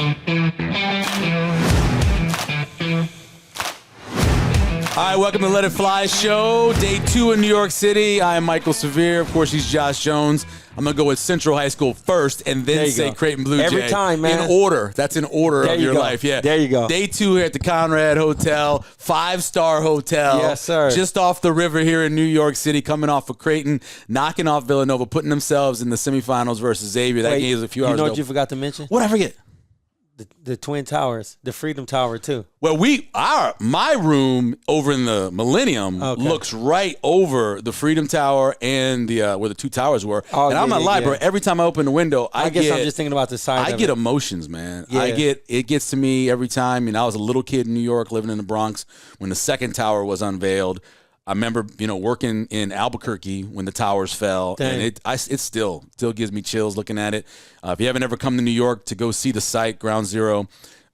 All right, welcome to Let It Fly Show. Day 2 in New York City. I am Michael Xavier. Of course, he's Josh Jones. I'm going to go with Central High School first and then say Creighton Blue Jay. Every time, man. In order. That's in order of your life. Yeah. There you go. Day 2 here at the Conrad Hotel, 5-star hotel. Yes, sir. Just off the river here in New York City, coming off of Creighton, knocking off Villanova, putting themselves in the semifinals versus Xavier. That game was a few hours ago. You know what you forgot to mention? What I forget? The Twin Towers, the Freedom Tower, too. Well, my room over in the Millennium looks right over the Freedom Tower and the where the two towers were. Oh, and I'm not lying, bro. Every time I open the window, I guess I'm just thinking about the side. I get emotions, man. Yeah. It gets to me every time. I was a little kid in New York, living in the Bronx when the second tower was unveiled. I remember, working in Albuquerque when the towers fell, and it still gives me chills looking at it. If you haven't ever come to New York to go see the site, Ground Zero,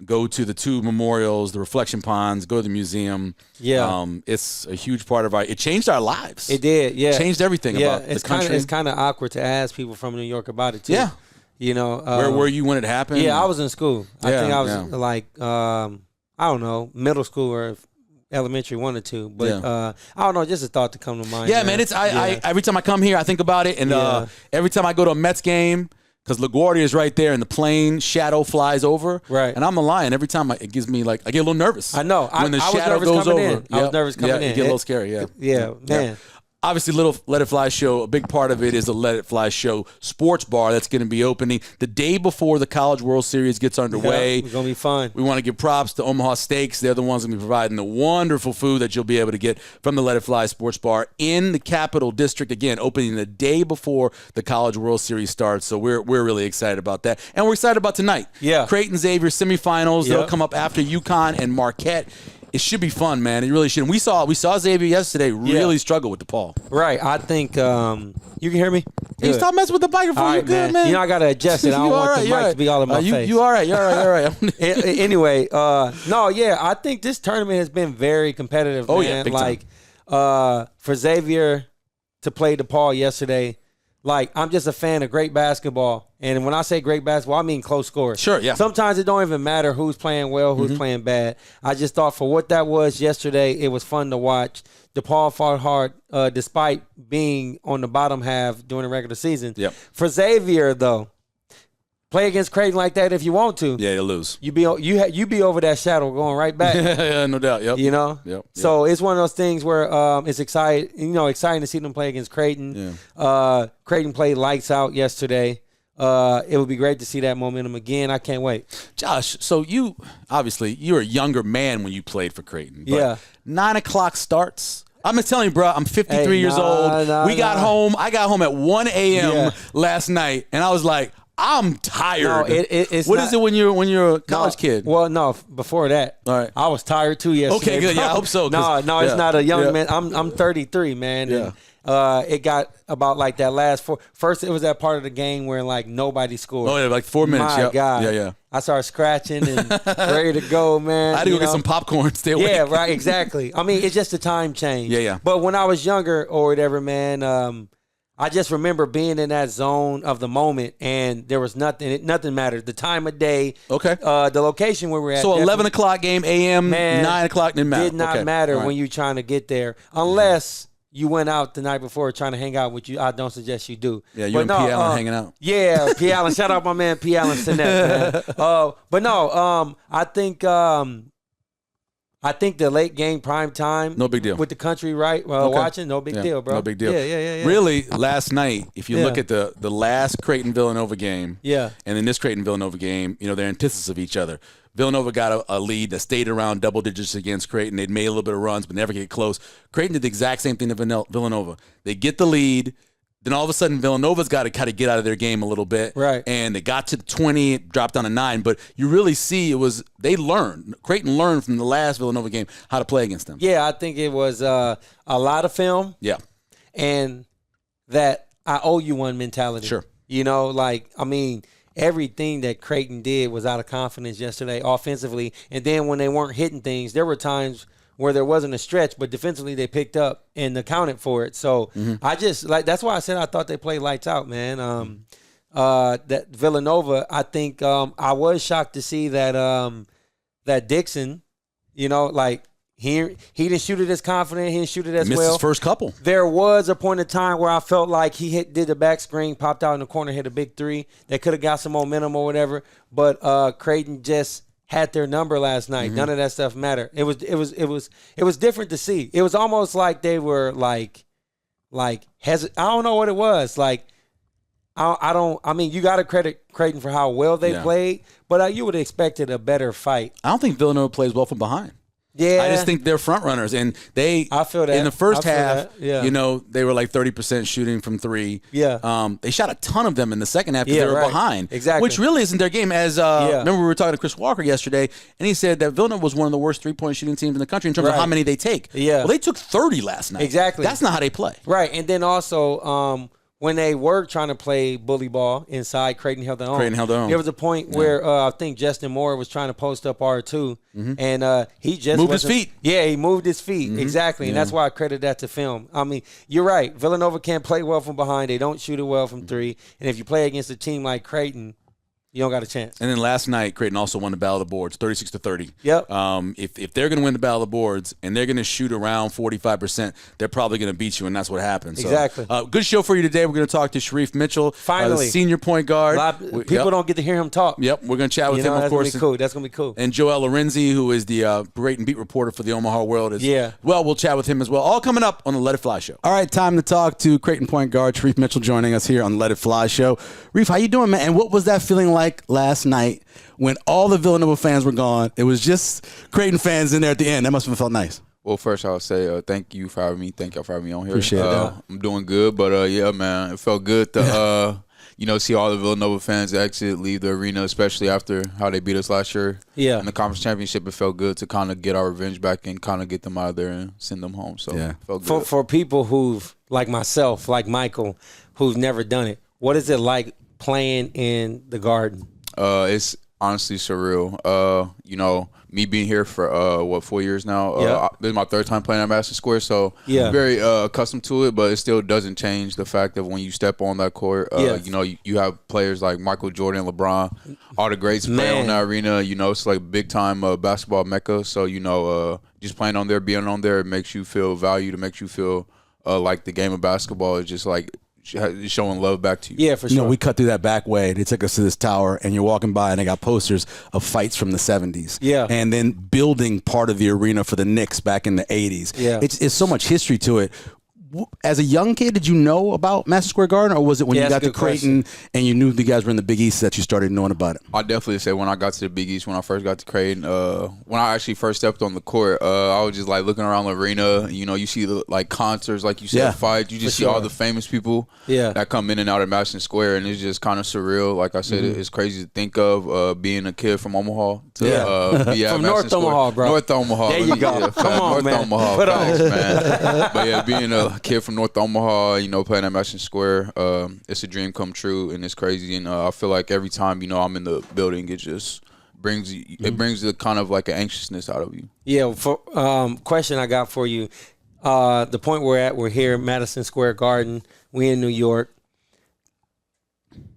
go to the two memorials, the reflection ponds, go to the museum. Yeah, it's a huge part of it changed our lives. It did, yeah. Changed everything about the country. It's kind of awkward to ask people from New York about it too. Yeah, where were you when it happened? Yeah, I was in school. I think I was like I don't know, middle school or elementary, 1 or 2, but I don't know, just a thought to come to mind. Yeah, man, I every time I come here, I think about it, and every time I go to a Mets game, because LaGuardia is right there, and the plane shadow flies over, right? And I'm a lion. Every time it gives me I get a little nervous. I know when the shadow goes over. I was nervous coming in. You get a little scary. Yeah, man. Yeah. Obviously, little Let It Fly Show, a big part of it is the Let It Fly Show sports bar that's going to be opening the day before the College World Series gets underway. It's going to be fun. We want to give props to Omaha Steaks. They're the ones going to be providing the wonderful food that you'll be able to get from the Let It Fly sports bar in the Capital District. Again, opening the day before the College World Series starts. So we're really excited about that. And we're excited about tonight. Yeah. Creighton Xavier semifinals. They'll come up after UConn and Marquette. It should be fun, man. It really should. And we saw Xavier yesterday really struggle with DePaul. Right. I think you can hear me? Hey, stop messing with the microphone. Right, you good, man. I got to adjust it. I don't want the mic to be all in my face. You all right. You're all right. Anyway, I think this tournament has been very competitive, man. Yeah, big time. For Xavier to play DePaul yesterday, I'm just a fan of great basketball. And when I say great basketball, I mean close scores. Sure, yeah. Sometimes it don't even matter who's playing well, who's playing bad. I just thought for what that was yesterday, it was fun to watch. DePaul fought hard despite being on the bottom half during the regular season. Yep. For Xavier, though, play against Creighton like that if you want to. Yeah, you'll lose. You be over that shadow going right back. Yeah, no doubt. Yep. Yep. So it's one of those things where it's exciting to see them play against Creighton. Yeah. Creighton played lights out yesterday. It would be great to see that momentum again. I can't wait. Josh, so you're a younger man when you played for Creighton. But 9 o'clock starts. I'm just telling you, bro, I'm 53 years old. I got home at 1 a.m. last night, and I was like, I'm tired. No, it's what is it when you're a college kid? Well, no, before that, all right, I was tired too yesterday. Okay, good. Yeah, I hope so. No, it's not a young man. I'm 33, man. Yeah. And, it got about that last four. First, it was that part of the game where nobody scored. Oh yeah, 4 minutes. My God. Yeah. I started scratching and ready to go, man. I had to go get some popcorn. Stay awake. Yeah, right. Exactly. I mean, it's just a time change. Yeah. But when I was younger or whatever, man, I just remember being in that zone of the moment, and there was nothing. Nothing mattered. The time of day. Okay. The location where we're at. So 11 o'clock game, a.m., 9 o'clock didn't matter. Did not matter when you're trying to get there, unless you went out the night before trying to hang out, which I don't suggest you do. Yeah, you and P. Allen hanging out. Yeah, P. Allen. Shout out my man P. Allen Sinet, man. But no, I think the late game prime time. No big deal. With the country watching, no big deal, bro. No big deal. Yeah. Really, last night, if you look at the last Creighton-Villanova game, and then this Creighton-Villanova game, they're antithesis of each other. Villanova got a lead that stayed around double digits against Creighton. They'd made a little bit of runs, but never get close. Creighton did the exact same thing to Villanova. They get the lead. Then all of a sudden, Villanova's got to kind of get out of their game a little bit. Right. And they got to 20, it dropped down to 9. But you really see Creighton learned from the last Villanova game how to play against them. Yeah, I think it was a lot of film. Yeah. And that I owe you one mentality. Sure. Everything that Creighton did was out of confidence yesterday offensively. And then when they weren't hitting things, there were times where there wasn't a stretch, but defensively they picked up and accounted for it. So I just that's why I said I thought they played lights out, man. that Villanova, I think I was shocked to see that that Dixon, like he didn't shoot it as confident. He didn't shoot it as well. Missed his first couple. There was a point in time where I felt like he did the back screen, popped out in the corner, hit a big three. That could have got some momentum or whatever. But Creighton just had their number last night. None of that stuff mattered. It was different to see. It was almost like they were like I don't know what it was. Like I mean, you got to credit Creighton for how well they played, but you would have expected a better fight. I don't think Villanova plays well from behind. Yeah, I just think they're front runners, and I feel that in the first half. Yeah. They were like 30% shooting from three. Yeah, they shot a ton of them in the second half because they were behind. Exactly, which really isn't their game. As remember, we were talking to Chris Walker yesterday, and he said that Villanova was one of the worst 3-point shooting teams in the country in terms of how many they take. Yeah, well, they took 30 last night. Exactly, that's not how they play. Right, and then also. When they were trying to play bully ball inside, Creighton held their own. There was a point where I think Justin Moore was trying to post up R2, and he just moved his feet. Yeah, he moved his feet. Exactly, and that's why I credit that to film. I mean, you're right. Villanova can't play well from behind. They don't shoot it well from three. And if you play against a team like Creighton, you don't got a chance. And then last night, Creighton also won the Battle of the Boards, 36-30. Yep. If they're going to win the Battle of the Boards and they're going to shoot around 45%, they're probably going to beat you, and that's what happens. Exactly. So, good show for you today. We're going to talk to Shereef Mitchell, finally, the senior point guard. People don't get to hear him talk. Yep. We're going to chat with him, of course. That's going to be cool. That's going to be cool. And Joel Lorenzi, who is the Creighton beat reporter for the Omaha World. Well, we'll chat with him as well. All coming up on the Let It Fly Show. All right, time to talk to Creighton point guard Shereef Mitchell joining us here on the Let It Fly Show. Reef, how you doing, man? And what was that feeling like last night when all the Villanova fans were gone? It was just Creighton fans in there at the end. That must have felt nice. Well, first I'll say thank you for having me. Thank y'all for having me on here. Appreciate it. I'm doing good, but yeah, man, it felt good to see all the Villanova fans leave the arena, especially after how they beat us last year. Yeah. In the conference championship, it felt good to kind of get our revenge back and kind of get them out of there and send them home. So it felt good. For people who've, like myself, like Michael, who've never done it, what is it like playing in the Garden? It's honestly surreal. Me being here for 4 years now. This is my third time playing at Madison Square, so I'm very accustomed to it. But it still doesn't change the fact that when you step on that court, you have players like Michael Jordan, LeBron, all the greats play on that arena. It's like big time basketball mecca. So just playing on there, being on there, it makes you feel valued. It makes you feel like the game of basketball is just like showing love back to you. Yeah, for sure. We cut through that back way. They took us to this tower, and you're walking by, and they got posters of fights from the 70s. Yeah. And then building part of the arena for the Knicks back in the 80s. Yeah. It's so much history to it. As a young kid, did you know about Madison Square Garden, or was it when you got to Creighton and you knew the guys were in the Big East that you started knowing about it? I definitely say when I got to the Big East, when I first got to Creighton, when I actually first stepped on the court, I was just like looking around the arena. You see the concerts, like you said, fights. You just see all the famous people that come in and out of Madison Square, and it's just kind of surreal. Like I said, it's crazy to think of being a kid from Omaha to be at from Madison North Square. Omaha, bro. North Omaha. There you go. Come on, North man. Omaha. Put Thanks, man. But yeah, being a kid from North Omaha, playing at Madison Square, it's a dream come true, and it's crazy. And I feel like every time I'm in the building, it just brings the kind of like an anxiousness out of you. Yeah. For question I got for you, the point we're here, Madison Square Garden. We in New York.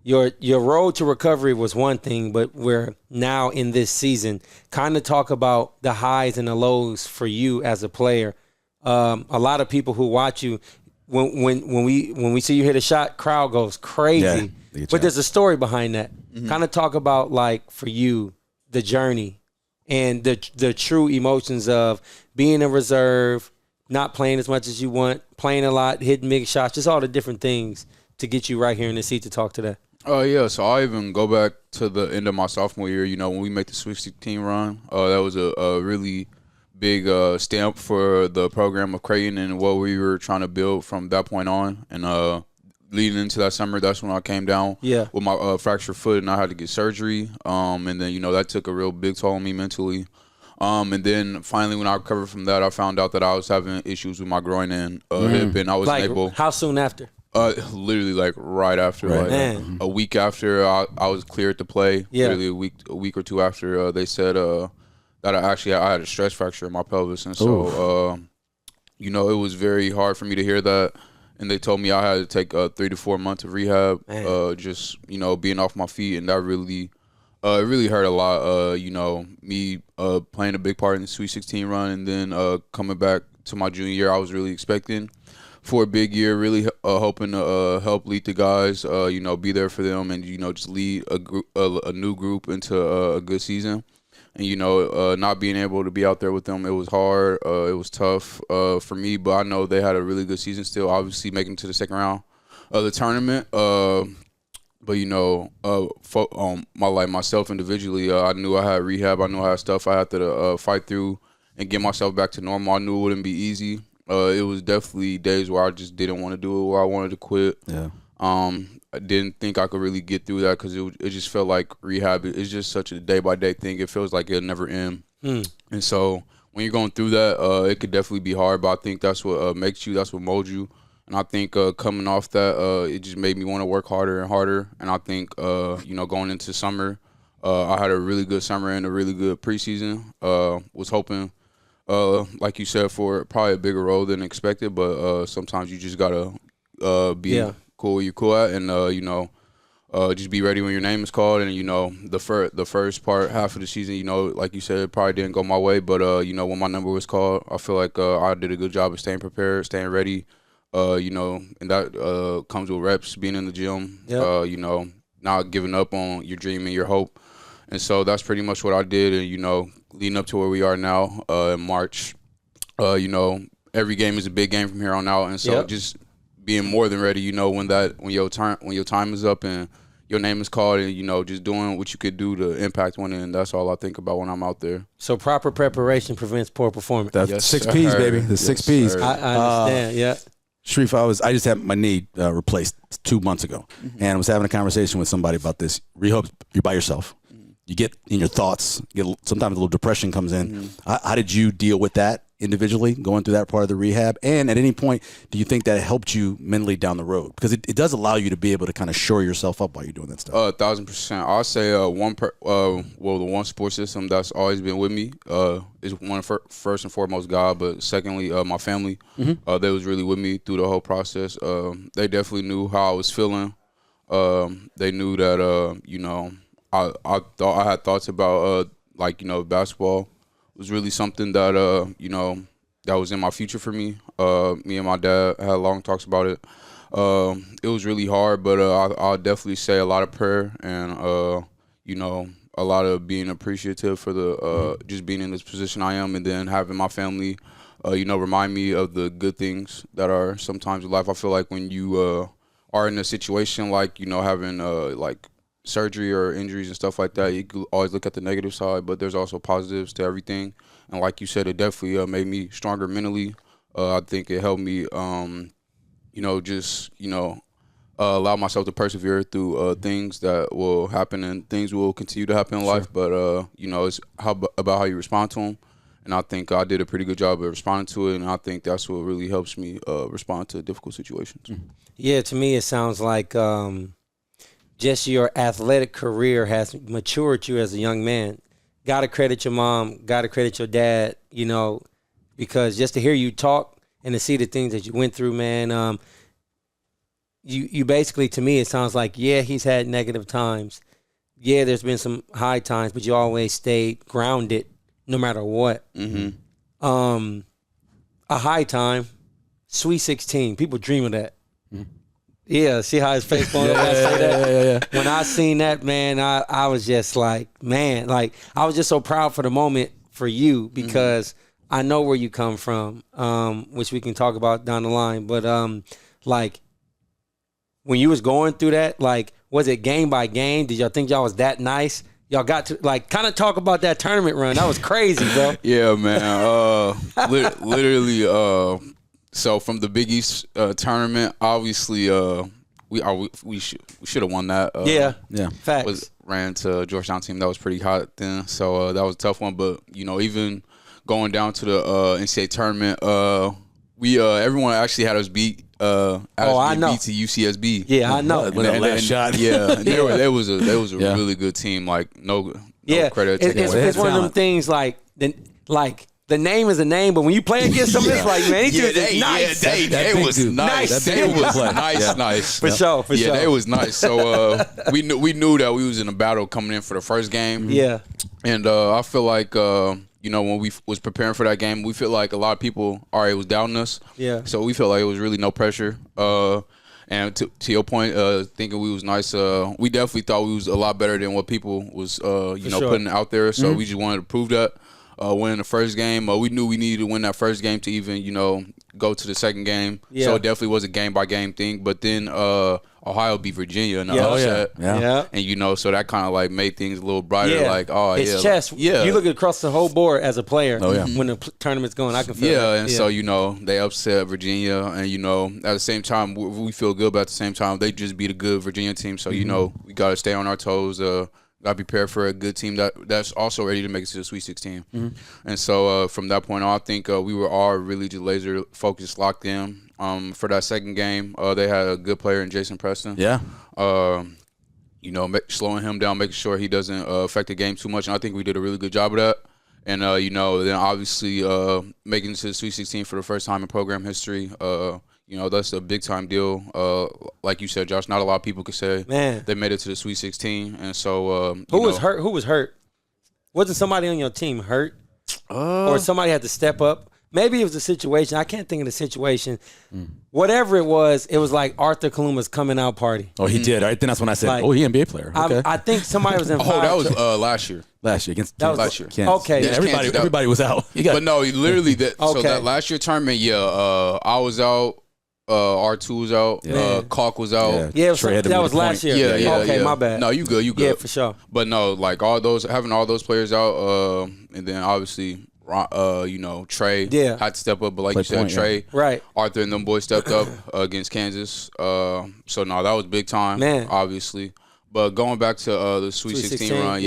Your road to recovery was one thing, but we're now in this season. Kind of talk about the highs and the lows for you as a player. A lot of people who watch you, when we see you hit a shot, crowd goes crazy. Yeah, but there's a story behind that. Kind of talk about, like, for you, the journey and the true emotions of being a reserve, not playing as much as you want, playing a lot, hitting big shots, just all the different things to get you right here in the seat to talk today. Oh, yeah. So I even go back to the end of my sophomore year, when we made the Sweet 16 run. That was a really big stamp for the program of Creighton and what we were trying to build from that point on. And leading into that summer, that's when I came down with my fractured foot, and I had to get surgery. And then, that took a real big toll on me mentally. And then finally, when I recovered from that, I found out that I was having issues with my groin and hip, and I wasn't able. How soon after? Literally like right after, a week after I was cleared to play. Literally a week or two after, they said that I had a stress fracture in my pelvis, and so it was very hard for me to hear that. and they told me I had to take 3 to 4 months of rehab, just being off my feet, and that really it really hurt a lot. Me playing a big part in the Sweet 16 run, and then coming back to my junior year, I was really expecting for a big year, really hoping to help lead the guys, be there for them, and just lead a new group into a good season. And not being able to be out there with them, it was hard. It was tough for me, but I know they had a really good season still. Obviously, making it to the second round of the tournament. But myself individually, I knew I had rehab. I knew I had stuff I had to fight through and get myself back to normal. I knew it wouldn't be easy. It was definitely days where I just didn't want to do it, where I wanted to quit. Yeah. I didn't think I could really get through that because it just felt like rehab is just such a day-by-day thing. It feels like it'll never end. And so when you're going through that, it could definitely be hard, but I think that's what makes you, that's what molds you. And I think coming off that, it just made me want to work harder and harder. And I think, going into summer, I had a really good summer and a really good preseason. Was hoping, like you said, for probably a bigger role than expected, but sometimes you just got to be cool where you're cool at, and just be ready when your name is called. And the first half of the season, like you said, it probably didn't go my way, but when my number was called, I feel like I did a good job of staying prepared, staying ready. And that comes with reps, being in the gym. Not giving up on your dream and your hope. And so that's pretty much what I did. And leading up to where we are now in March, every game is a big game from here on out. And so just being more than ready, when your time is up and your name is called, and just doing what you could do to impact one, and that's all I think about when I'm out there. So proper preparation prevents poor performance. That's 6 P's, baby. The 6 P's. I understand. Shereef, I just had my knee replaced 2 months ago, and I was having a conversation with somebody about this. Rehab, you're by yourself. You get in your thoughts. Sometimes a little depression comes in. How did you deal with that individually, going through that part of the rehab? And at any point, do you think that helped you mentally down the road? Because it does allow you to be able to kind of shore yourself up while you're doing that stuff. 1,000%. I'll say the one support system that's always been with me is first and foremost God, but secondly, my family. They was really with me through the whole process. They definitely knew how I was feeling. They knew that I thought I had thoughts about basketball was really something that that was in my future for me. Me and my dad had long talks about it. It was really hard, but I'll definitely say a lot of prayer and a lot of being appreciative for the just being in this position I am, and then having my family remind me of the good things that are sometimes in life. I feel like when you are in a situation like having surgery or injuries and stuff like that, you can always look at the negative side, but there's also positives to everything. And like you said, it definitely made me stronger mentally. I think it helped me, allow myself to persevere through things that will happen, and things will continue to happen in life. But, it's about how you respond to them. And I think I did a pretty good job of responding to it, and I think that's what really helps me respond to difficult situations. Yeah, to me it sounds like just your athletic career has matured you as a young man. Got to credit your mom, got to credit your dad, because just to hear you talk and to see the things that you went through, man, you basically, to me, it sounds like, he's had negative times. Yeah, there's been some high times, but you always stayed grounded no matter what. A high time, Sweet 16, people dream of that. Yeah, see how his face going up when I say that? When I seen that, man, I was just like, man, I was just so proud for the moment for you, because I know where you come from, which we can talk about down the line. But when you was going through that, was it game by game? Did y'all think y'all was that nice? Y'all got to kind of talk about that tournament run. That was crazy, bro. Yeah, man. Literally. So from the Big East tournament, obviously, we should have won that. Facts. Ran to Georgetown team that was pretty hot then, so that was a tough one. But even going down to the NCAA tournament, everyone actually had us beat. I know. Beat to UCSB. Yeah, I know. That last shot. Yeah, there was a really good team. No credit. It's one of them things like the name is a name, but when you play against them, it's like, man, these dudes is nice. They was nice. They was nice. For sure. Yeah, they was nice. So we knew that we was in a battle coming in for the first game. Yeah. And I feel like when we was preparing for that game, we feel like a lot of people already was doubting us. Yeah. So we felt like it was really no pressure. And to your point, thinking we was nice, we definitely thought we was a lot better than what people was putting out there. So we just wanted to prove that. Winning the first game, we knew we needed to win that first game to even go to the second game. Yeah. So it definitely was a game by game thing. But then Ohio beat Virginia in the upset. Yeah. And so that kind of like made things a little brighter. Yeah. Like it's chess. Yeah. You look across the whole board as a player. When the tournament's going, I can feel that. And so they upset Virginia, and at the same time we feel good, but at the same time they just beat a good Virginia team. So we got to stay on our toes. Got to be prepared for a good team that's also ready to make it to the Sweet 16. And so from that point on, I think we were all really just laser focused, locked in. For that second game, they had a good player in Jason Preston. Yeah. Slowing him down, making sure he doesn't affect the game too much. And I think we did a really good job of that. And, then obviously making it to the Sweet 16 for the first time in program history, that's a big-time deal. Like you said, Josh, not a lot of people could say they made it to the Sweet 16. And so Who was hurt? Who was hurt? Wasn't somebody on your team hurt? Or somebody had to step up? Maybe it was a situation. I can't think of the situation. Whatever it was like Arthur Kaluma's coming out party. Oh, he did. Right then that's when I said, he an NBA player. Okay. I think somebody was involved. That was last year. Last year against last year. Kansas. Okay. Yeah, everybody was out. But no, literally so that last year tournament, I was out. R2 was out. Caulk was out. Yeah, that was last year. Yeah. Okay, my bad. No, you good. Yeah, for sure. But no, like having all those players out, and then obviously, Trey had to step up. But like you said, Trey, right? Arthur and them boys stepped up against Kansas. So no, that was big time, obviously. But going back to the Sweet 16 run,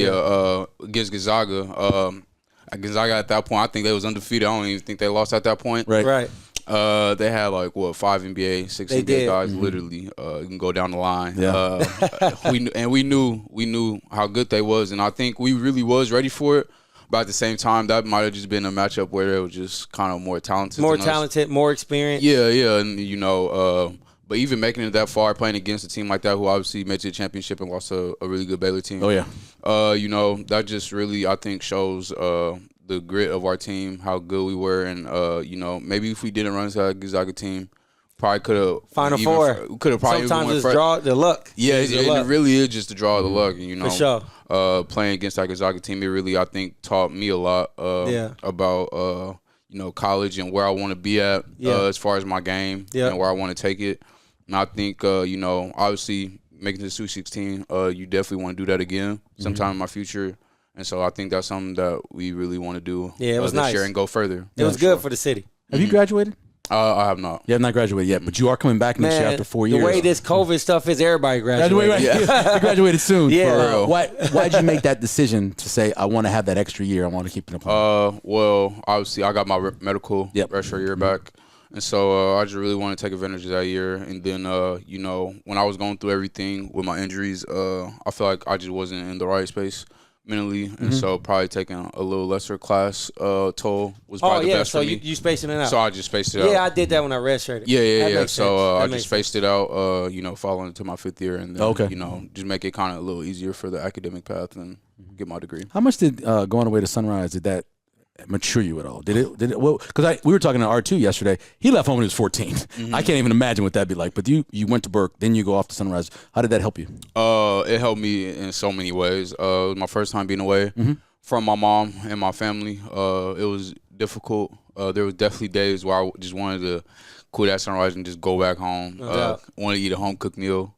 against Gonzaga. Gonzaga at that point, I think they was undefeated. I don't even think they lost at that point. Right. They had 5 NBA, 6 NBA guys. Literally, you can go down the line. Yeah. we knew how good they was, and I think we really was ready for it. But at the same time, that might have just been a matchup where they were just kind of more talented, more experienced. Yeah, and but even making it that far, playing against a team like that, who obviously made it to the championship and lost a really good Baylor team. Oh yeah. That just really I think shows the grit of our team, how good we were, and maybe if we didn't run into that Gonzaga team, probably could have Final Four. Could have probably sometimes it's draw the luck. Yeah, it really is just the draw of the luck. And, for sure. Playing against that Gonzaga team, it really I think taught me a lot about college and where I want to be at as far as my game and where I want to take it. And I think obviously making it to the Sweet 16, you definitely want to do that again sometime in my future. And so I think that's something that we really want to do it was this nice. year and go further. It was good for the city. Have you graduated? I have not. You have not graduated yet, but you are coming back next year after 4 years. The way this COVID stuff is, everybody graduated. You graduated soon. Yeah. For real. Why'd you make that decision to say, I want to have that extra year, I want to keep it up? Well, obviously I got my medical freshman year back. And so I just really want to take advantage of that year. And then, when I was going through everything with my injuries, I feel like I just wasn't in the right space mentally. And so probably taking a little lesser class toll was probably the best for me. So you spacing it out. So I just spaced it out. Yeah, I did that when I redshirted. Yeah. So I just spaced it out, following into my 5th year. And then, just make it kind of a little easier for the academic path and get my degree. How much did going away to Sunrise, did that mature you at all? Did it? Well, because we were talking to R2 yesterday. He left home when he was 14. I can't even imagine what that'd be like. But you went to Burke, then you go off to Sunrise. How did that help you? It helped me in so many ways. It was my first time being away from my mom and my family. It was difficult. There was definitely days where I just wanted to quit at Sunrise and just go back home. Want to eat a home cooked meal.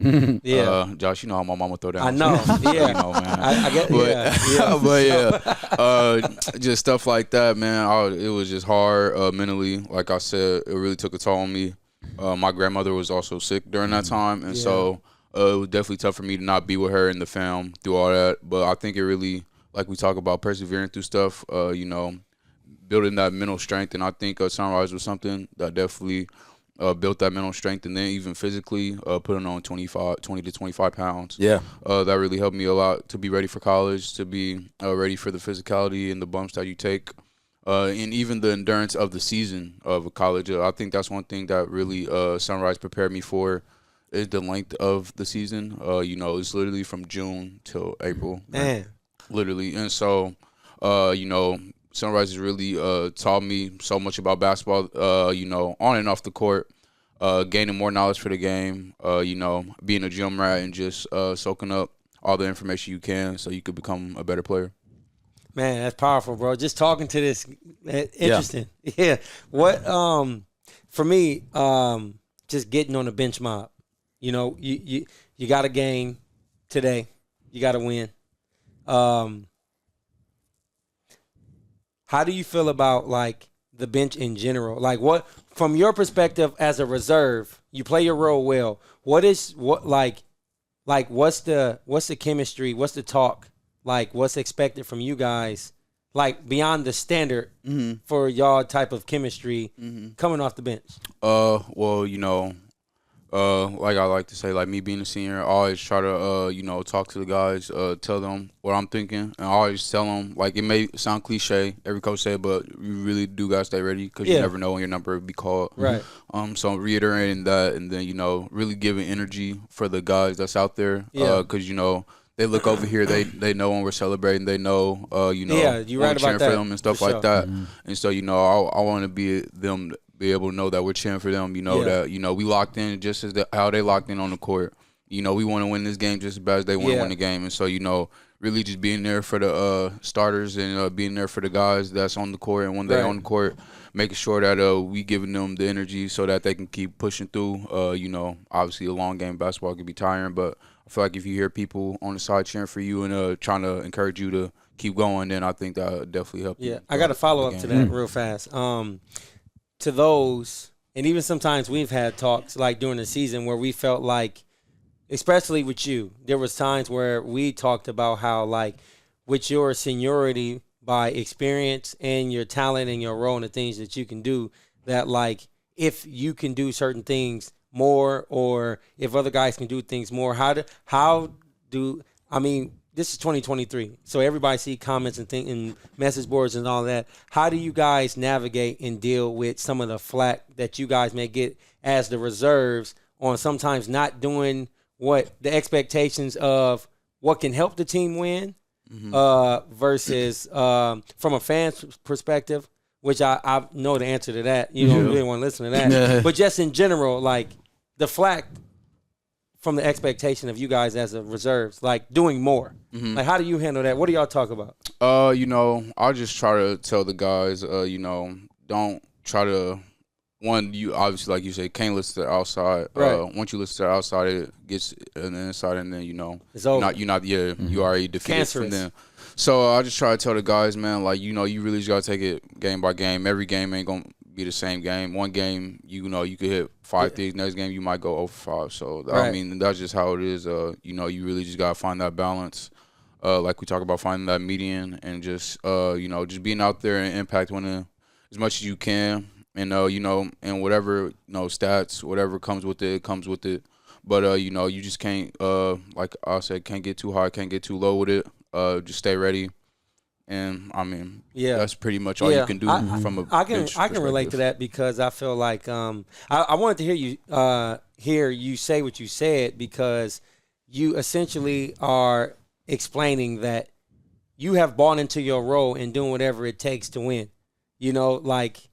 Josh, you know how my mama throw down. I know. Yeah. You know, man. I get. But just stuff like that, man. It was just hard mentally. Like I said, it really took a toll on me. My grandmother was also sick during that time, and so it was definitely tough for me to not be with her and the fam through all that. But I think it really, like we talk about persevering through stuff, building that mental strength. And I think Sunrise was something that definitely built that mental strength, and then even physically putting on 20 to 25 pounds. Yeah. That really helped me a lot to be ready for college, to be ready for the physicality and the bumps that you take. and even the endurance of the season of college. I think that's one thing that really Sunrise prepared me for is the length of the season. It's literally from June till April. Man. Literally. And so, Sunrise has really taught me so much about basketball, on and off the court, gaining more knowledge for the game, being a gym rat and just soaking up all the information you can so you could become a better player. Man, that's powerful, bro. Just talking to this, interesting. Yeah. What for me, just getting on the bench mob. You got a game today. You got to win. How do you feel about like the bench in general? Like what from your perspective as a reserve, you play your role well. What's the chemistry? What's the talk? Like, what's expected from you guys, like, beyond the standard for y'all type of chemistry coming off the bench? Like I like to say, like, me being a senior, I always try to, talk to the guys, tell them what I'm thinking, and I always tell them, like, it may sound cliche, every coach say, but you really do got to stay ready because you never know when your number will be called. Right. So reiterating that, and then, really giving energy for the guys that's out there because, they look over here. They know when we're celebrating. They know, you're right about cheering that. for them and stuff For like sure. that. And so, I want to be able to know that we're cheering for them. That we locked in just as how they locked in on the court. We want to win this game just as bad as they want to win the game. And so, really just being there for the starters and being there for the guys that's on the court and when they're on the court, making sure that we giving them the energy so that they can keep pushing through. Obviously a long game basketball can be tiring, but I feel like if you hear people on the side cheering for you and trying to encourage you to keep going, then I think that would definitely help you. Yeah, I got to follow up to that real fast. To those, and even sometimes we've had talks like during the season where we felt like, especially with you, there was times where we talked about how, like, with your seniority by experience and your talent and your role and the things that you can do, that, like, if you can do certain things more or if other guys can do things more, this is 2023, so everybody see comments and message boards and all that. How do you guys navigate and deal with some of the flack that you guys may get as the reserves on sometimes not doing what the expectations of what can help the team win versus from a fan's perspective, which I know the answer to that. You don't really want to listen to that. But just in general, like, the flack from the expectation of you guys as a reserves, like doing more. Like, how do you handle that? What do y'all talk about? I just try to tell the guys, don't try to, one, you obviously, like you say, can't listen to the outside. Right. Once you listen to the outside, it gets an inside, and then, it's over. You already defeated from them. So I just try to tell the guys, man, like, you really just got to take it game by game. Every game ain't going to be the same game. One game, you could hit 5 threes. Next game, you might go 0 for 5. So, I mean, that's just how it is. You really just got to find that balance. Like we talk about finding that median and just, just being out there and impact winning as much as you can. And, and whatever, stats, whatever comes with it, comes with it. But, you just can't, like I said, can't get too high, can't get too low with it. Just stay ready. And I mean, that's pretty much all you can do from a I can relate to that because I feel like I wanted to hear you say what you said, because you essentially are explaining that you have bought into your role and doing whatever it takes to win. Like,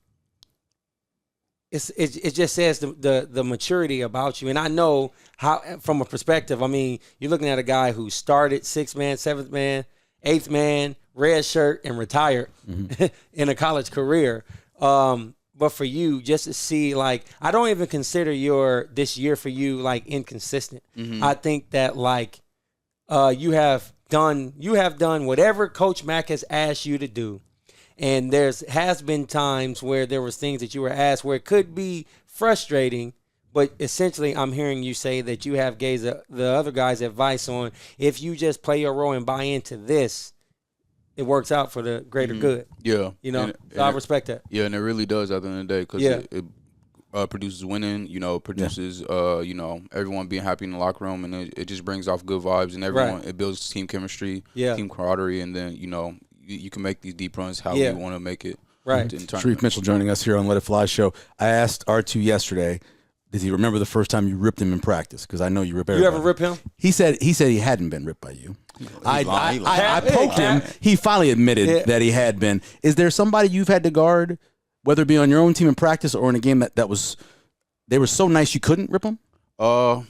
it just says the maturity about you. And I know how, from a perspective, I mean, you're looking at a guy who started 6th man, 7th man, 8th man, red shirt, and retired in a college career. But for you, just to see, like, I don't even consider this year for you, like, inconsistent. I think that, like, you have done whatever Coach Mack has asked you to do. And has been times where there was things that you were asked where it could be frustrating, but essentially I'm hearing you say that you have gave the other guys advice on, if you just play your role and buy into this, it works out for the greater good. Yeah. So I respect that. Yeah, and it really does at the end of the day, because it produces winning, produces, everyone being happy in the locker room, and it just brings off good vibes, and everyone, it builds team chemistry, team camaraderie, and then, you can make these deep runs how you want to make it. Right. Shereef Mitchell joining us here on Let It Fly show. I asked R2 yesterday, does he remember the first time you ripped him in practice? Because I know you rip everybody. You ever rip him? He said he hadn't been ripped by you. I poked him. He finally admitted that he had been. Is there somebody you've had to guard, whether it be on your own team in practice or in a game that was they were so nice you couldn't rip them? I'll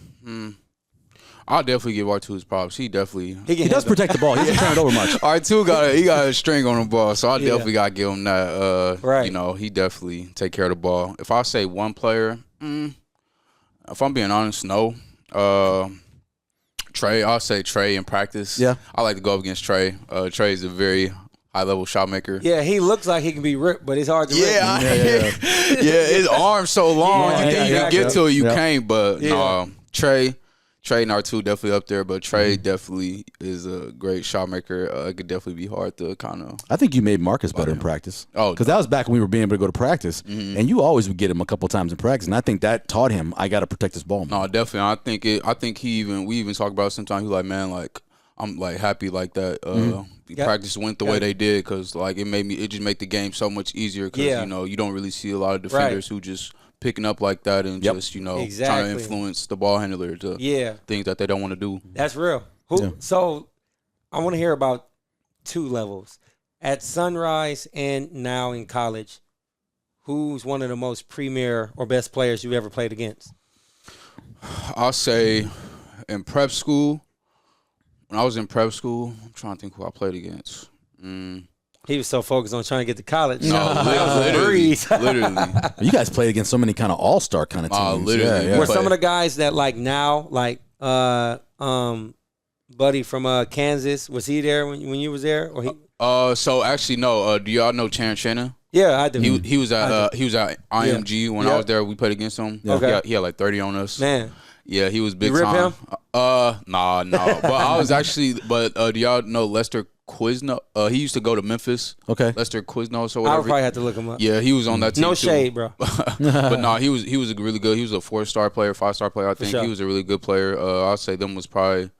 definitely give R2 his props. He does protect the ball. He doesn't turn it over much. R2 got a string on the ball, so I definitely got to give him that. Right. You know, he definitely take care of the ball. If I say one player, if I'm being honest, no. Trey, I'll say Trey in practice. Yeah. I like to go up against Trey. Trey is a very high-level shot maker. Yeah, he looks like he can be ripped, but it's hard to rip. Yeah, his arm's so long. You think you can get to it, you can't. But no, Trey and R2 definitely up there, but Trey definitely is a great shot maker. It could definitely be hard to kind of. I think you made Marcus better in practice. Oh, because that was back when we were being able to go to practice, and you always would get him a couple times in practice, and I think that taught him I got to protect his ball more. No, definitely. I think we even talk about it sometimes. He's like, man, like I'm like happy like that. Practice went the way they did because like it just made the game so much easier because you know you don't really see a lot of defenders who just picking up like that and just, you know, trying to influence the ball handler to things that they don't want to do. That's real. So I want to hear about two levels. At Sunrise and now in college, who's one of the most premier or best players you ever played against? I'll say in prep school, when I was in prep school, I'm trying to think who I played against. He was so focused on trying to get to college. No, literally. You guys played against so many kind of all-star kind of teams. Literally. Were some of the guys that like now, like Buddy from Kansas, was he there when you was there? Or he? So actually no. Do y'all know Terrence Shannon? Yeah, I do. He was at IMG when I was there. We played against him. Okay. He had like 30 on us. Man. Yeah, he was big you rip time. Him? Nah. But I was actually. But do y'all know Lester Quizno? He used to go to Memphis. Okay. Lester Quiznos or whatever. I would probably have to look him up. Yeah, he was on that team. No too. shade, bro. But no, he was a really good. He was a 4-star player, 5-star player. I think sure. He was a really good player. I'll say them was probably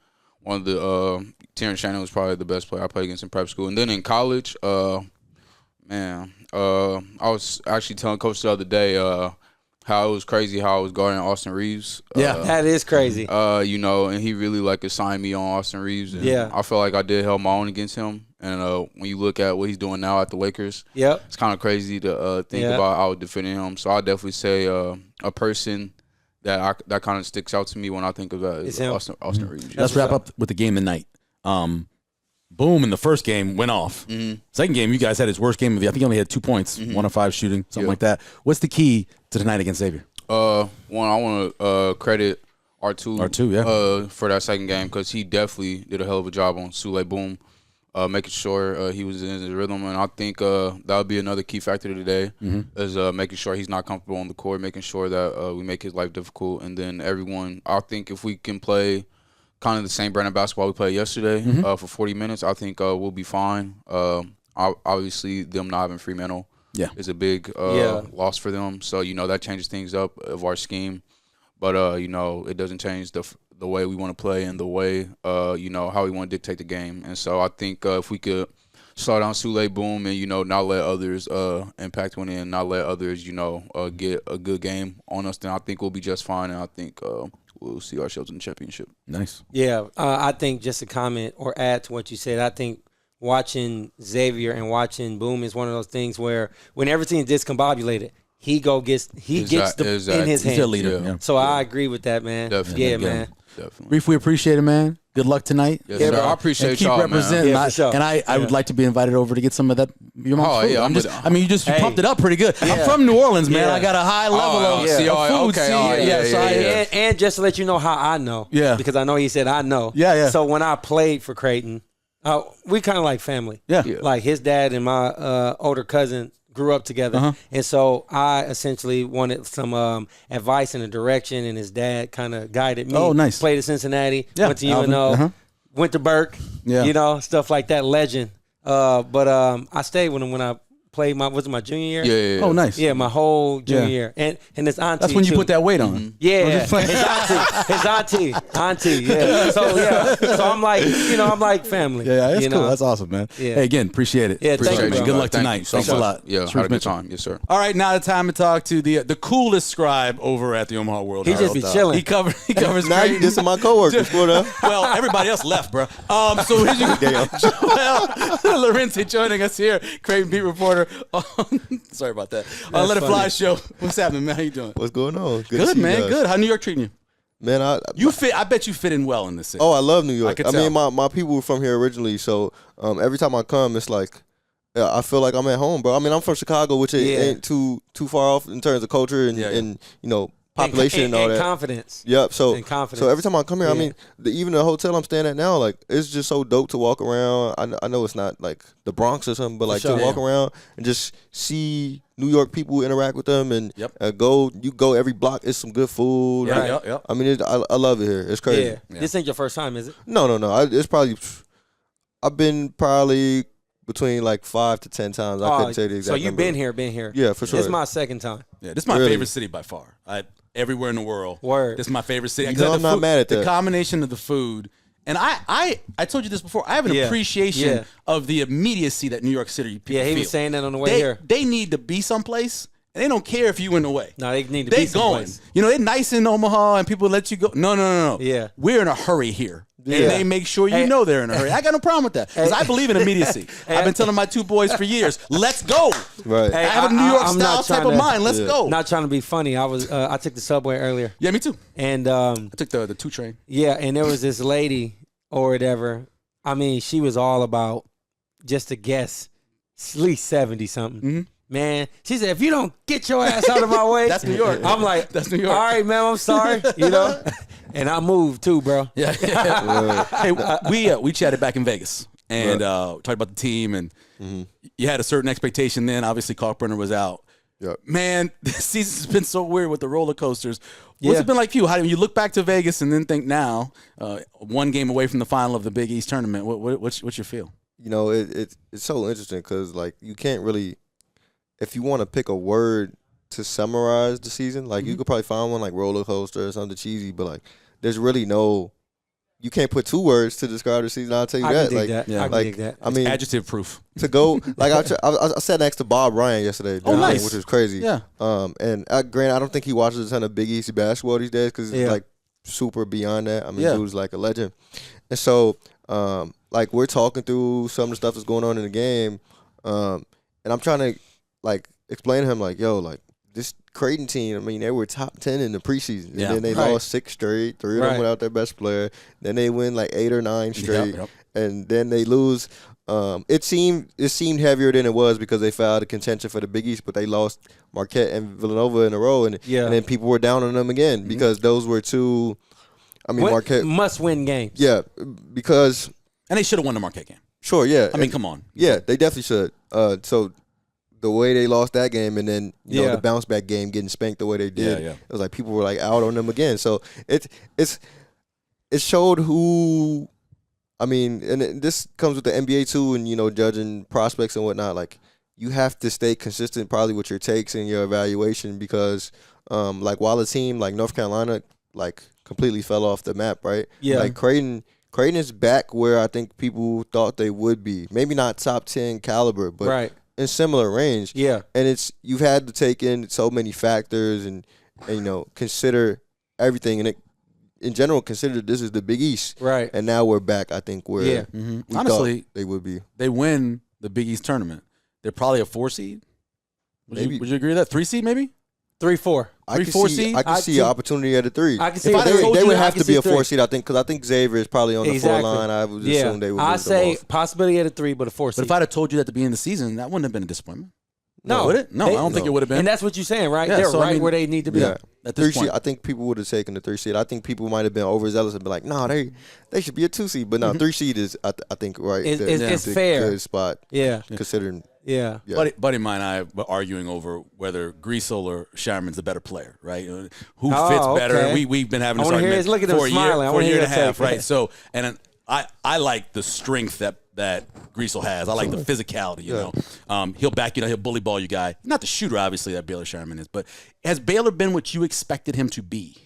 one of the. Terrence Shannon was probably the best player I played against in prep school, and then in college, man, I was actually telling Coach the other day how it was crazy how I was guarding Austin Reeves. That is crazy. You know, and he really like assigned me on Austin Reeves. And I felt like I did held my own against him. And when you look at what he's doing now at the Lakers, it's kind of crazy to think about how I was defending him. So I definitely say a person that kind of sticks out to me when I think of that is Austin Reeves. Let's wrap up with the game tonight. Boom in the first game went off. Second game, you guys had his worst game of the. I think he only had 2 points, 1 of 5 shooting, something like that. What's the key to tonight against Xavier? One, I want to credit R2 for that second game because he definitely did a hell of a job on Sule Boom, making sure he was in his rhythm. And I think that would be another key factor today is making sure he's not comfortable on the court, making sure that we make his life difficult. And then everyone, I think if we can play kind of the same brand of basketball we played yesterday for 40 minutes, I think we'll be fine. Obviously, them not having Fremantle is a big loss for them. So, you know, that changes things up of our scheme. But, you know, it doesn't change the way we want to play and the way, you know, how we want to dictate the game. And so I think if we could slow down Sule Boom and, you know, not let others impact one in, not let others, you know, get a good game on us, then I think we'll be just fine. And I think we'll see ourselves in the championship. Nice. Yeah, I think just a comment or add to what you said, I think watching Xavier and watching Boom is one of those things where when everything's discombobulated, he gets in his hands. He's a leader. So I agree with that, man. Definitely. Yeah, man. Definitely. Reef, we appreciate it, man. Good luck tonight. Yes, sir. I appreciate keep y'all, representing. man. Sure. I would like to be invited over to get some of that. Your mom's food. Yeah, You pumped it up pretty good. I'm from New Orleans, man. I got a high level of food. Okay. And just to let you know how I know. Yeah. Because I know he said I know. Yeah. So when I played for Creighton, we kind of like family. Yeah. Like his dad and my older cousin grew up together. And so I essentially wanted some advice and a direction, and his dad kind of guided me. Oh, nice. Played at Cincinnati, went to UNO, went to Burke, you know, stuff like that, legend. But I stayed with him when I played my junior year. Yeah. Oh, nice. Yeah, my whole junior year, and his auntie. That's when you too. put that weight on. Yeah, his auntie. Yeah. So I'm like family. Yeah, that's cool. Know? That's awesome, man. Yeah. Hey, again, appreciate it. Yeah, appreciate thank it, you, man. bro. Good luck Thank tonight. you so Thanks a much. lot. Yeah, Shereef had a good Mitchell. time. Yes, sir. All right, now the time to talk to the coolest scribe over at the Omaha World. He just be chilling. He covers. Now you dissing my coworkers. Well, everybody else left, bro. So here's Joel Lorenzi joining us here, Creighton beat reporter. Sorry about that. Let It Fly show. What's happening, man? How you doing? What's going on? Good, man. Good. How New York treating you? Man, I bet you fit in well in this city. Oh, I love New York. I mean, my people were from here originally, so every time I come, it's like I feel like I'm at home, bro. I mean, I'm from Chicago, which ain't too far off in terms of culture and population and all that. Confidence. Yep. So every time I come here, I mean, even the hotel I'm staying at now, like it's just so dope to walk around. I know it's not like the Bronx or something, but like to walk around and just see New York people, interact with them, and go every block. It's some good food. Yep. I mean, I love it here. It's crazy. Yeah. This ain't your first time, is it? No. It's probably I've been probably between like 5 to 10 times. I couldn't say the exact So you've number. been here. Yeah, for sure. This is my second time. Yeah, this is my favorite city by far. Everywhere in the world. Word. This is my favorite city. I'm not mad at that. The combination of the food. And I told you this before. I have an appreciation of the immediacy that New York City people feel. Yeah, he was saying that on the way here. They need to be someplace, and they don't care if you went away. No, they need to be someplace. They going. They're nice in Omaha, and people let you go. No. Yeah. We're in a hurry here. Yeah. And they make sure you know they're in a hurry. I got no problem with that because I believe in immediacy. I've been telling my two boys for years, let's go. Right. I have a New York style type of mind. Let's go. Not trying to be funny. I took the subway earlier. Yeah, me too. And I took the 2 train. Yeah, and there was this lady or whatever. I mean, she was all about, just a guess, at least 70 something. Mm-hmm. Man, she said, if you don't get your ass out of my way, That's New York. I'm like, that's New York. All right, man, I'm sorry, And I moved too, bro. Yeah. Hey, we chatted back in Vegas and talked about the team, and you had a certain expectation then. Obviously, Kalkbrenner was out. Yep. Man, this season's been so weird with the roller coasters. What's it been like for you? How do you look back to Vegas and then think now, one game away from the final of the Big East tournament? What's your feel? It's so interesting because like you can't really, if you want to pick a word to summarize the season, like you could probably find one like roller coaster or something cheesy, but like there's really no. You can't put 2 words to describe the season. I'll tell you I that. can dig that. Yeah. I can dig that. I mean, adjective proof. To go like I sat next to Bob Ryan yesterday. Nice. Which was crazy. Yeah. And granted, I don't think he watches a ton of Big East basketball these days because it's like super beyond that. I mean, dude's like a legend. And so, like we're talking through some of the stuff that's going on in the game, and I'm trying to like explain to him like, yo, like this Creighton team, I mean, they were top 10 in the preseason. And then they lost 6 straight, 3 of them without their best player. Then they win like 8 or 9 straight. And then they lose. It seemed heavier than it was because they fell out of contention for the Big East, but they lost Marquette and Villanova in a row. And then people were down on them again because those were 2, Marquette. Must-win games. Yeah, because. And they should have won the Marquette game. Sure, yeah. I mean, come on. Yeah, they definitely should. So the way they lost that game and then the bounce back game getting spanked the way they did, it was like people were like out on them again. So it showed who, I mean, and this comes with the NBA too, and judging prospects and whatnot. Like you have to stay consistent probably with your takes and your evaluation because like while a team like North Carolina like completely fell off the map, right? Yeah. Like Creighton is back where I think people thought they would be. Maybe not top 10 caliber, but in similar range. Yeah. And you've had to take in so many factors and consider everything, and in general consider this is the Big East. Right. And now we're back, I think, where we honestly thought they would be. They win the Big East tournament. They're probably a 4 seed. Would you agree with that? 3 seed maybe? 3-4. I can see an opportunity at a 3. I can see they would have to be a 4 seed, I think, because I think Xavier is probably on the 4 line. I would assume they would. I say possibility at a 3, but a 4 seed. But if I'd have told you that at the beginning of the season, that wouldn't have been a disappointment. No, would it? No, I don't think it would have been. And that's what you're saying, right? Yeah, they're where they need to be. Yeah. At this point. I think people would have taken the 3 seed. I think people might have been overzealous and be like, no, they should be a 2 seed. But no, 3 seed is, I think, right. It's fair. Good spot. Yeah. Considering. Yeah. Buddy of mine and I were arguing over whether Griesel or Shireman's a better player, right? Who fits better? Okay. We've been having this argument for a year and a half, right? So, and I like the strength that that Griesel has. I like the physicality, you know. He'll back you, he'll bully ball you guy. Not the shooter, obviously, that Baylor Shireman is, but has Baylor been what you expected him to be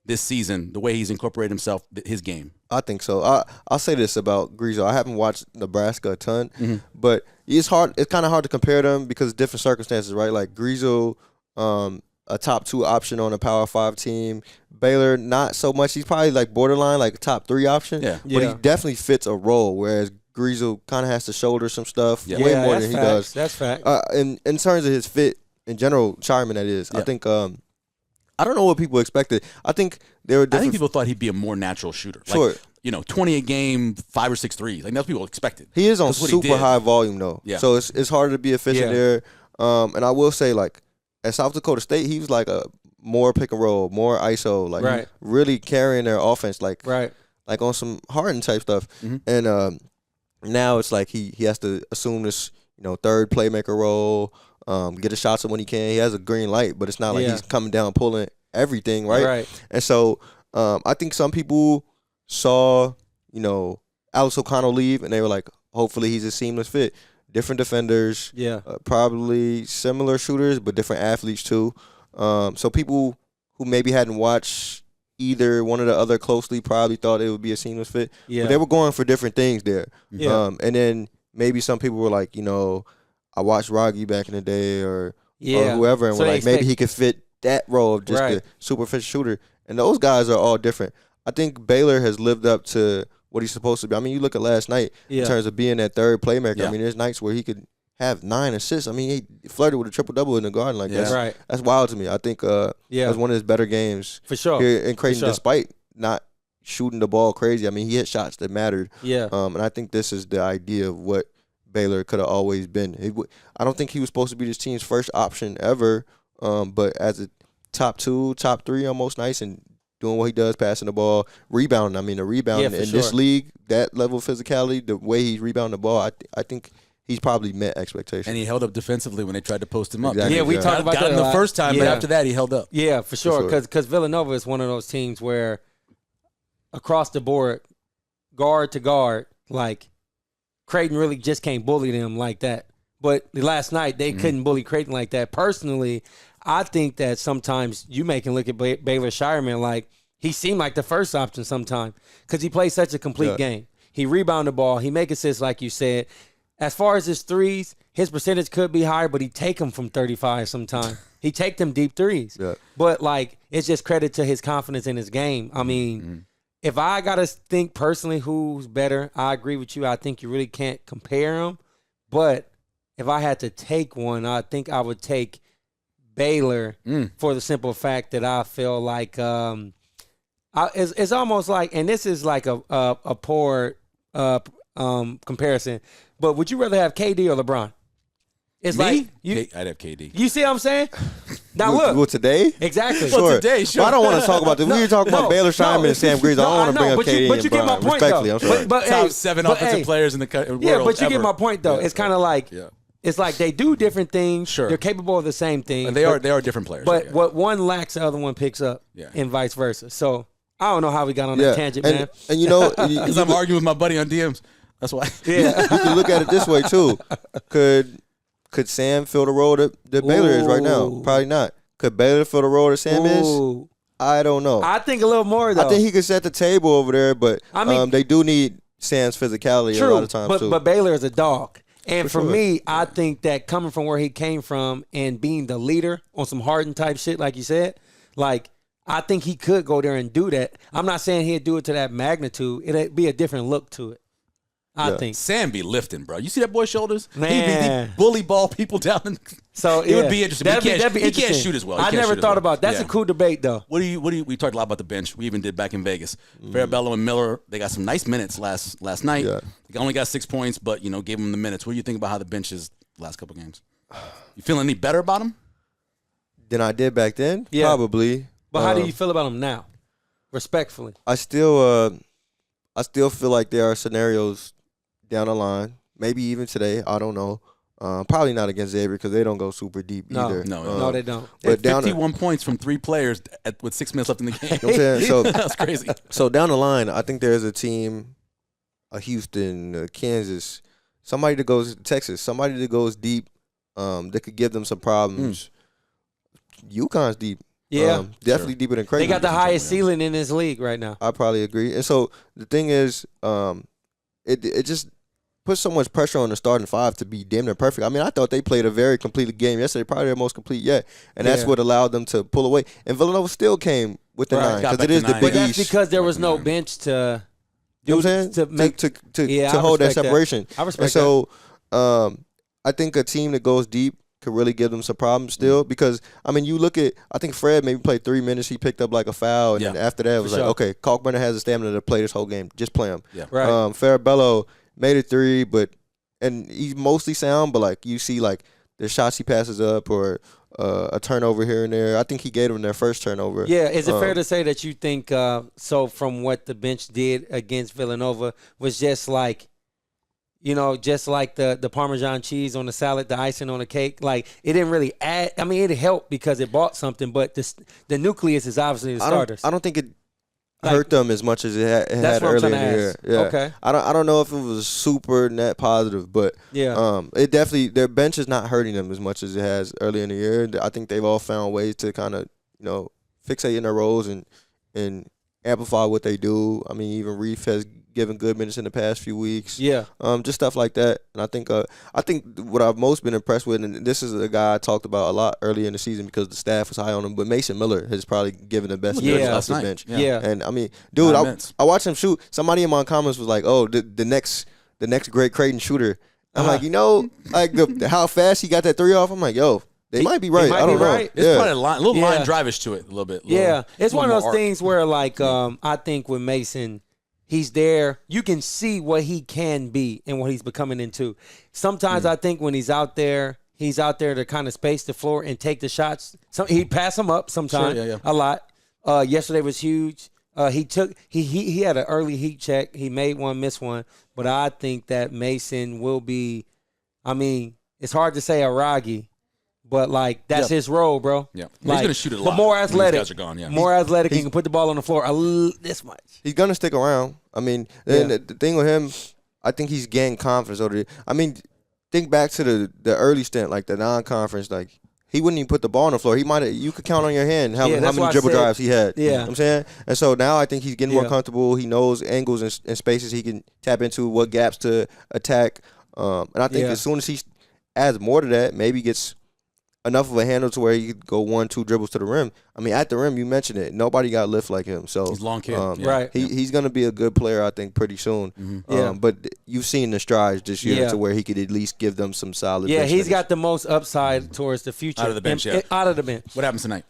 this season, the way he's incorporated himself, his game? I think so. I'll say this about Griesel. I haven't watched Nebraska a ton, but it's hard. It's kind of hard to compare them because of different circumstances, right? Like Griesel, a top 2 option on a Power 5 team. Baylor, not so much. He's probably like borderline, like top 3 option. But he definitely fits a role, whereas Griesel kind of has to shoulder some stuff way more than he does. That's fact. In terms of his fit in general, Shireman, that is. I think I don't know what people expected. I think there were different. I think people thought he'd be a more natural shooter. Sure. Like, 20 a game, 5 or 6 threes. Like, that's what people expected. He is on super high volume, though. Yeah. So it's harder to be efficient there. And I will say, like, at South Dakota State, he was like a more pick and roll, more ISO, like really carrying their offense, like on some Harden type stuff. And now it's like he has to assume this, third playmaker role, get a shots when he can. He has a green light, but it's not like he's coming down pulling everything, right? And so I think some people saw, Alex O'Connell leave, and they were like, hopefully he's a seamless fit. Different defenders, probably similar shooters, but different athletes too. So people who maybe hadn't watched either one or the other closely probably thought it would be a seamless fit. But they were going for different things there. And then maybe some people were like, I watched Raggi back in the day or whoever, and so were like, maybe he could fit that role of just a superficial shooter. And those guys are all different. I think Baylor has lived up to what he's supposed to be. I mean, you look at last night in terms of being that third playmaker. I mean, there's nights where he could have 9 assists. I mean, he flirted with a triple-double in the Garden. Like, that's wild to me. I think that was one of his better games for sure here in Creighton, despite not shooting the ball crazy. I mean, he hit shots that mattered. And I think this is the idea of what Baylor could have always been. I don't think he was supposed to be this team's first option ever, but as a top 2, top 3 almost nice and doing what he does, passing the ball, rebounding. I mean, the rebounding in this league, that level of physicality, the way he's rebounding the ball, I think he's probably met expectations. And he held up defensively when they tried to post him up. Exactly. Yeah, we talked about that got him the first time, but after that, he held up. Yeah, for sure. Because Villanova is one of those teams where across the board, guard to guard, like Creighton really just can't bully them like that. But last night, they couldn't bully Creighton like that. Personally, I think that sometimes you can look at Baylor Shireman like he seemed like the first option sometimes because he plays such a complete game. He rebound the ball. He make assists like you said. As far as his threes, his percentage could be higher, but he take them from 35 sometimes. He take them deep threes. But, like, it's just credit to his confidence in his game. I mean, if I got to think personally who's better, I agree with you. I think you really can't compare them. But if I had to take one, I think I would take Baylor for the simple fact that I feel like it's almost like, and this is like a poor comparison, but would you rather have KD or LeBron? It's Me? I'd have KD. You see what I'm saying? Now look. Well, today? Exactly. Sure. Today, sure. But I don't want to talk about this. We were talking about Baylor Shireman and Sam Griesel. I don't want to bring up KD but you get my point, respectfully, though. I'm sorry. But, top 7 offensive players in the world. Yeah, but you ever. get my point, though. It's kind of like it's like they do different things. Sure. They're capable of the same thing. And they are different players. But what one lacks, the other one picks up, and vice versa. So I don't know how we got on that tangent, man. And because I'm arguing with my buddy on DMs. That's why. Yeah. You can look at it this way, too. Could Sam fill the role that Baylor is right now? Probably not. Could Baylor fill the role that Sam is? I don't know. I think a little more, though. I think he could set the table over there, but I mean, they do need Sam's physicality a lot of times, too. But Baylor is a dog. And for me, I think that coming from where he came from and being the leader on some Harden type shit, like you said, like, I think he could go there and do that. I'm not saying he'd do it to that magnitude. It'd be a different look to it. I think Sam be lifting, bro. You see that boy's shoulders? Man. He bully ball people down. So it would be interesting. He can't shoot as well. I never thought about that. That's a cool debate, though. What do you? We talked a lot about the bench. We even did back in Vegas. Farabello and Miller, they got some nice minutes last night. They only got 6 points, but gave them the minutes. What do you think about how the bench is the last couple games? You feeling any better about them than I did back then? Yeah. Probably. But how do you feel about them now? Respectfully, I still feel like there are scenarios down the line, maybe even today. I don't know. Probably not against Xavier because they don't go super deep either. No, they don't. But 51 points from 3 players with 6 minutes left in the game. You know what I'm saying? So that's crazy. So down the line, I think there's a team a Houston, Kansas, somebody that goes Texas, somebody that goes deep, that could give them some problems. UConn's deep. Yeah, definitely deeper than Creighton. They got the highest ceiling in this league right now. I probably agree. And so the thing is, it just puts so much pressure on the starting five to be damn near perfect. I mean, I thought they played a very complete game yesterday, probably their most complete yet, and that's what allowed them to pull away. And Villanova still came with the 9 because it is the Big But that's East. because there was no bench to. You know what I'm saying? To hold that separation. I respect that. So I think a team that goes deep could really give them some problems still because, I mean, you look at, I think Fred maybe played 3 minutes. He picked up like a foul. And then after that, it was like, okay, Kalkbrenner has the stamina to play this whole game. Just play him. Yeah. Right. Farabello made a 3, and he's mostly sound, but like you see like the shots he passes up or a turnover here and there. I think he gave them their first turnover. Yeah, is it fair to say that you think so from what the bench did against Villanova was just like, just like the Parmesan cheese on the salad, the icing on the cake? Like, it didn't really add. I mean, it helped because it bought something, but the nucleus is obviously the starters. I don't think it hurt them as much as it had earlier in the year. Yeah. Okay. I don't know if it was super net positive, but it definitely, their bench is not hurting them as much as it has earlier in the year. I think they've all found ways to kind of fixate in their roles and amplify what they do. I mean, even Reef has given good minutes in the past few weeks. Yeah. Just stuff like that. And I think what I've most been impressed with, and this is a guy I talked about a lot earlier in the season because the staff was high on him, but Mason Miller has probably given the best minutes off the bench. Yeah. And I mean, dude, I watched him shoot. Somebody in my comments was like, "Oh, the next great Creighton shooter." I'm like, like how fast he got that 3 off. I'm like, yo. They might be right. I don't know. Right. It's probably a little line drive-ish to it a little bit. It's one of those things where, like, I think with Mason, he's there. You can see what he can be and what he's becoming into. Sometimes I think when he's out there to kind of space the floor and take the shots. He'd pass them up sometimes a lot. Yesterday was huge. He had an early heat check. He made one, missed one. But I think that Mason will be, I mean, it's hard to say a Raggi. But, like, that's his role, bro. Yeah. Like, he's going to shoot it a lot. But more athletic. These guys are gone, More athletic. He can put the ball on the floor this much. He's going to stick around. I mean, the thing with him, I think he's gained confidence over the – I mean, think back to the early stint, like the non-conference. Like, he wouldn't even put the ball on the floor. You could count on your hand how many dribble drives he had. Yeah. You know what I'm saying? And so now I think he's getting more comfortable. He knows angles and spaces he can tap into, what gaps to attack. And I think as soon as he adds more to that, maybe gets – enough of a handle to where he could go 1-2 dribbles to the rim. I mean, at the rim, you mentioned it. Nobody got lift like him. So he's long kid. Right. He's going to be a good player, I think, pretty soon. Mm-hmm. But you've seen the strides this year to where he could at least give them some solid. Yeah, he's got the most upside towards the future. Out of the bench, Out of the bench. What happens tonight?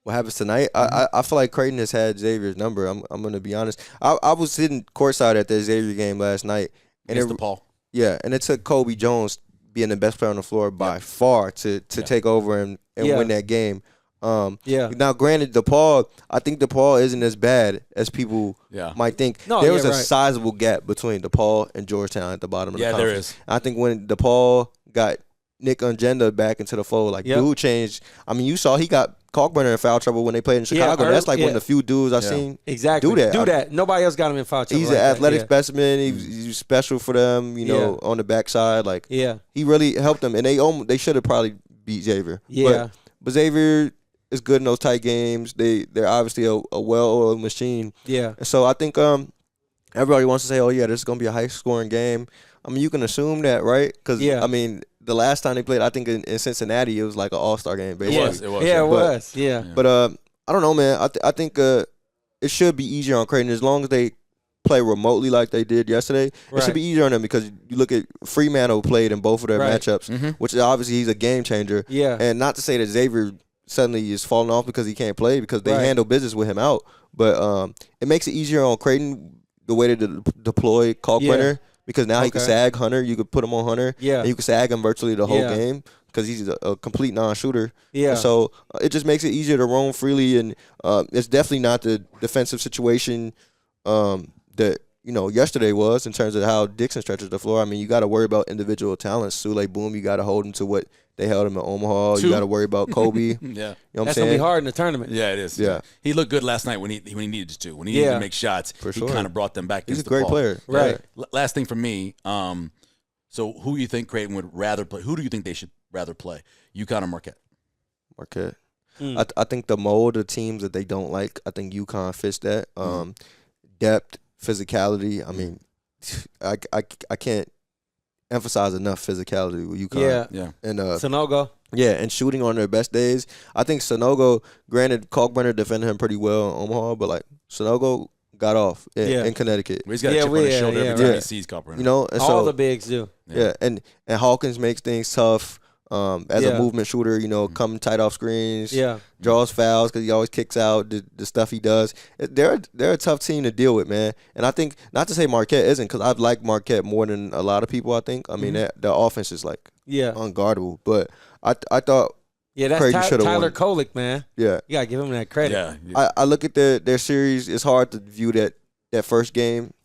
What happens tonight? I feel like Creighton has had Xavier's number. I'm going to be honest. I was sitting courtside at the Xavier game last night. And Against DePaul. Yeah, and it took Kobe Jones being the best player on the floor by far to take over and win that game. Now, granted, I think DePaul isn't as bad as people might think. There was a sizable gap between DePaul and Georgetown at the bottom of the conference. There is. I think when DePaul got Nick Ungenda back into the fold, dude changed. I mean, you saw he got Kalkbrenner in foul trouble when they played in Chicago. That's like one of the few dudes I've seen do that. Nobody else got him in foul trouble. He's an athletic specimen. He's special for them, on the backside. He really helped them, and they should have probably beat Xavier. Yeah. But Xavier is good in those tight games. They're obviously a well-oiled machine. Yeah. And so I think everybody wants to say, oh, yeah, this is going to be a high-scoring game. I mean, you can assume that, right? Because, I mean, the last time they played, I think in Cincinnati, it was like an all-star game, basically. It was. Yeah, it was. Yeah. But I don't know, man. I think it should be easier on Creighton as long as they play remotely like they did yesterday. It should be easier on them because you look at Fremantle played in both of their matchups, which obviously he's a game changer. Yeah. And not to say that Xavier suddenly is falling off because he can't play because they handle business with him out. But it makes it easier on Creighton the way to deploy Kalkbrenner. Because now he can sag Hunter. You could put him on Hunter. Yeah. And you can sag him virtually the whole game because he's a complete non-shooter. Yeah. And so it just makes it easier to roam freely. And it's definitely not the defensive situation that, yesterday was in terms of how Dixon stretches the floor. I mean, you got to worry about individual talents. Sule Boom, you got to hold him to what They held him in Omaha. You got to worry about Kobe. Yeah. You know what I'm saying? That's going to be hard in the tournament. Yeah, it is. Yeah. He looked good last night when he needed to. When he needed to make shots, he kind of brought them back. He's a great player. Right. Last thing for me, so who do you think Creighton would rather play? Who do you think they should rather play? UConn or Marquette? Marquette. I think the mold of teams that they don't like, I think UConn fits that. Depth, physicality. I mean, I can't emphasize enough physicality with UConn. Yeah. And Sanogo. Yeah, and shooting on their best days. I think Sanogo, granted, Kalkbrenner defended him pretty well in Omaha, but like Sanogo got off in Connecticut. He's got a chip on his shoulder every time he sees Kalkbrenner. You know, and all the bigs do. Yeah, and Hawkins makes things tough. As a movement shooter, you know, coming tight off screens, draws fouls because he always kicks out the stuff he does. They're a tough team to deal with, man. And I think, not to say Marquette isn't, because I've liked Marquette more than a lot of people, I think. I mean, their offense is like unguardable. But I thought that's Tyler Kolek, man. Yeah. You got to give him that credit. Yeah. I look at their series. It's hard to view that first game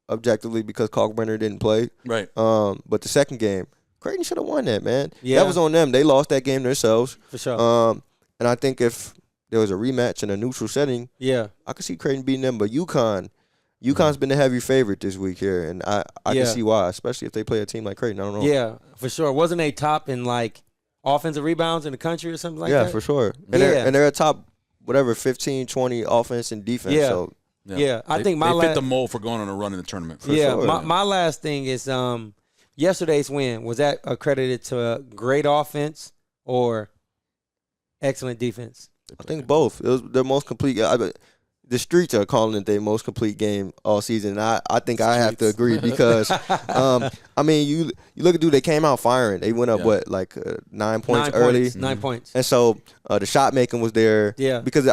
objectively because Kalkbrenner didn't play. Right. But the second game, Creighton should have won that, man. Yeah. That was on them. They lost that game themselves. For sure. And I think if there was a rematch in a neutral setting, I could see Creighton beating them. But UConn's been the heavy favorite this week here, and I can see why, especially if they play a team like Creighton. I don't know. Yeah, for sure. Wasn't they top in, like, offensive rebounds in the country or something like that? Yeah, for sure. And they're a top, 15, 20 offense and defense. Yeah. So. Yeah. I think they fit the mold for going on a run in the tournament. For sure. My last thing is yesterday's win, was that accredited to a great offense or excellent defense? I think both. It was their most complete. The streets are calling it their most complete game all season. And I think I have to agree because, I mean, you look at they came out firing. They went up, 9 points early? 9 points. And so the shot making was there. Yeah. Because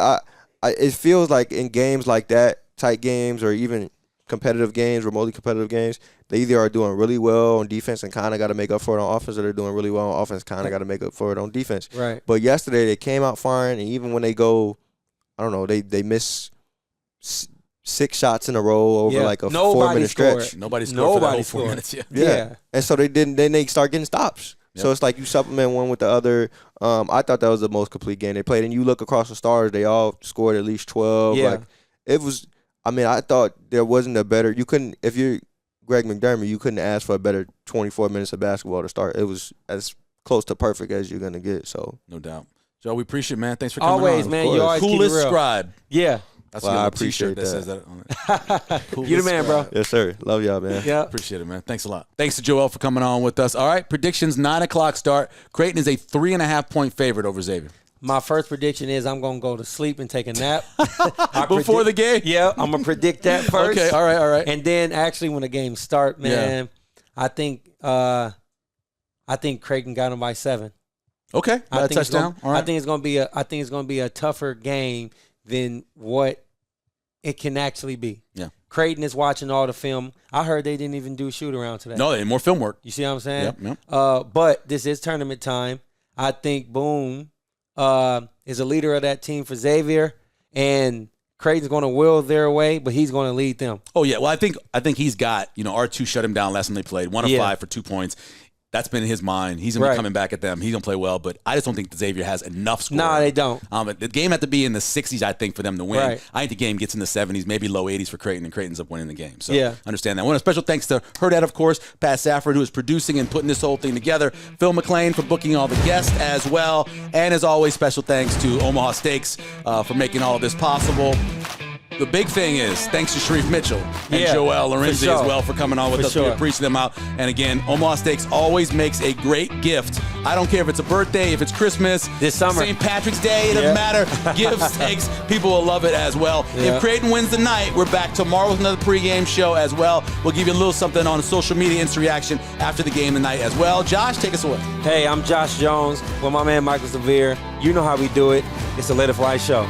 it feels like in games like that, tight games or even competitive games, remotely competitive games, they either are doing really well on defense and kind of got to make up for it on offense, or they're doing really well on offense, kind of got to make up for it on defense. Right. But yesterday they came out firing, and even when they go, I don't know, they miss 6 shots in a row over like a 4-minute stretch. Nobody scored for the whole 4 minutes. Yeah. And so then they start getting stops. Yep. So it's like you supplement one with the other. I thought that was the most complete game they played. And you look across the stars, they all scored at least 12. Yeah. Like it was. I mean, I thought there wasn't a better. You couldn't, if you're Greg McDermott, you couldn't ask for a better 24 minutes of basketball to start. It was as close to perfect as you're gonna get. So no doubt, Joe. We appreciate it, man. Thanks for coming always, on. man. You always coolest keep it real. scribe. Yeah. That's I appreciate that says that on it. You the man, bro. Yes, sir. Love y'all, man. Yeah. Appreciate it, man. Thanks a lot. Thanks to Joel for coming on with us. All right, predictions, 9 o'clock start. Creighton is a 3.5-point favorite over Xavier. My first prediction is I'm going to go to sleep and take a nap. Before the game? Yeah, I'm going to predict that first. Okay, all right. And then actually when the game start, man, I think Creighton got them by 7. Okay, I think touchdown. All right. I think it's going to be a tougher game than what it can actually be. Yeah. Creighton is watching all the film. I heard they didn't even do shoot around today. No, they had more film work. You see what I'm saying? Yep. But this is tournament time. I think Boone is a leader of that team for Xavier, and Creighton's going to will their way, but he's going to lead them. Oh yeah, well I think he's got, R2 shut him down last time they played, 1 of 5 for 2 points. That's been in his mind. He's going to be coming back at them. He's going to play well, but I just don't think Xavier has enough scoring. No, they don't. The game had to be in the 60s, I think, for them to win. Right. I think the game gets in the 70s, maybe low 80s for Creighton, and Creighton's up winning the game. So understand that. I want a special thanks to Hurrdat, of course, Pat Safford, who is producing and putting this whole thing together, Phil McClain for booking all the guests as well, and as always, special thanks to Omaha Steaks for making all of this possible. The big thing is thanks to Shereef Mitchell and Joel Lorenzi as well for coming on with us. We appreciate them out. And again, Omaha Steaks always makes a great gift. I don't care if it's a birthday, if it's Christmas, this summer, St. Patrick's Day, it doesn't matter. Give steaks. People will love it as well. If Creighton wins the night, we're back tomorrow with another pregame show as well. We'll give you a little something on social media, instant reaction after the game tonight as well. Josh, take us away. Hey, I'm Josh Jones with my man Michael Xavier. You know how we do it. It's a Let It Fly show.